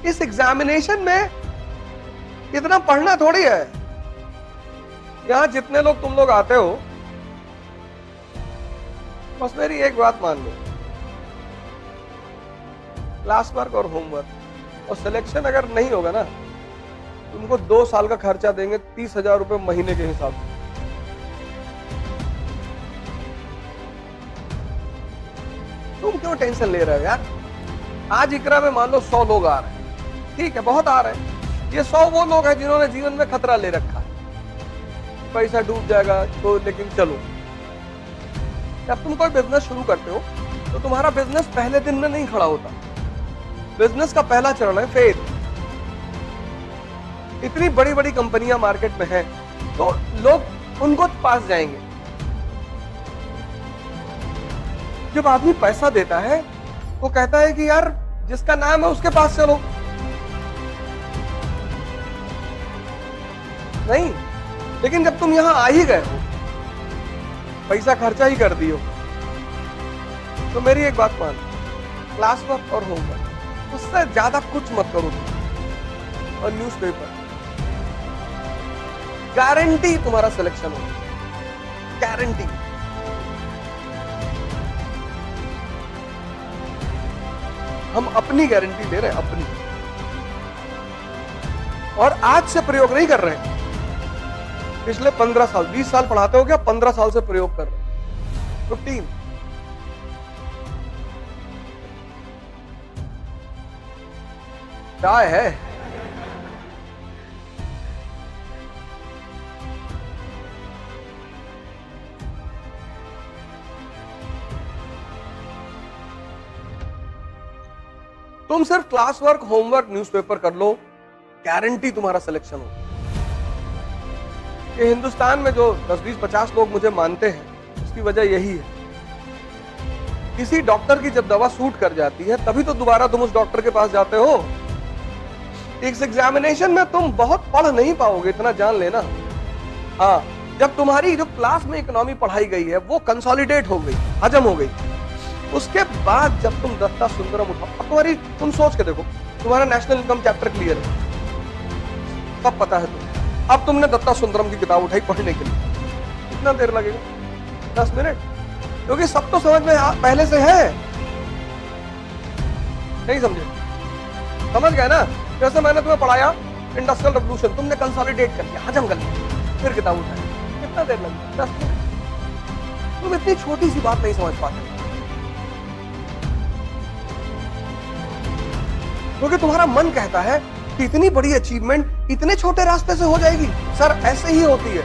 इस एग्जामिनेशन में इतना पढ़ना थोड़ी है। यहां जितने लोग तुम लोग आते हो, बस मेरी एक बात मान लो, क्लास वर्क और होमवर्क और सिलेक्शन अगर नहीं होगा ना, तुमको 2 साल का खर्चा देंगे 30,000 रुपए महीने के हिसाब से। तुम क्यों टेंशन ले रहे हो यार? आज इकरा में मान लो 100 लोग आ रहे हैं, ठीक है, बहुत आ रहे हैं। ये 100 वो लोग हैं जिन्होंने जीवन में खतरा ले रखा है, पैसा डूब जाएगा तो, लेकिन चलो, जब तुम कोई बिजनेस शुरू करते हो तो तुम्हारा बिजनेस पहले दिन में नहीं खड़ा होता। बिजनेस का पहला चरण है फेथ। इतनी बड़ी बड़ी कंपनियां मार्केट में हैं, तो लोग उनको पास जाएंगे। जब आदमी पैसा देता है वो कहता है कि यार जिसका नाम है उसके पास चलो। नहीं, लेकिन जब तुम यहां आ ही गए हो, पैसा खर्चा ही कर दियो, तो मेरी एक बात मान, क्लास वर्क और होमवर्क उससे ज्यादा कुछ मत करो। और न्यूज़पेपर, गारंटी तुम्हारा सिलेक्शन होगा, गारंटी। हम अपनी गारंटी दे रहे हैं, अपनी। और आज से प्रयोग नहीं कर रहे हैं, पिछले 15 साल 20 साल पढ़ाते हो क्या? 15 साल से प्रयोग कर रहे हैं, 15। क्या है? तुम सिर्फ क्लास वर्क, होमवर्क, न्यूज़पेपर कर लो, गारंटी तुम्हारा सिलेक्शन हो। ये हिंदुस्तान में जो 10, 20, 50 लोग मुझे मानते हैं, उसकी वजह यही है। किसी डॉक्टर की जब दवा सूट कर जाती है तभी तो दोबारा तुम उस डॉक्टर के पास जाते हो। इस एग्जामिनेशन में तुम बहुत पढ़ नहीं पाओगे, इतना जान लेना। हाँ, जब तुम्हारी जो क्लास में इकोनॉमी पढ़ाई गई है वो कंसोलिडेट हो गई, हजम हो गई, उसके बाद जब तुम दत्ता सुंदरम उठाओ, अब तुम्हारी, तुम सोच के देखो, तुम्हारा नेशनल इनकम चैप्टर क्लियर है, सब पता है तुम्हें। अब तुमने दत्ता सुंदरम की किताब उठाई पढ़ने के लिए, कितना देर लगेगा? 10 मिनट, क्योंकि सब तो समझ में पहले से है। नहीं समझे? समझ गए ना? जैसे मैंने तुम्हें पढ़ाया इंडस्ट्रियल रेवोल्यूशन, तुमने कंसोलिडेट कर लिया, हजम कर लिया, फिर किताब उठाई, कितना देर लगेगा? 10 मिनट। तुम इतनी छोटी सी बात नहीं समझ पाते, क्योंकि तुम्हारा मन कहता है कि इतनी बड़ी अचीवमेंट इतने छोटे रास्ते से हो जाएगी। सर, ऐसे ही होती है।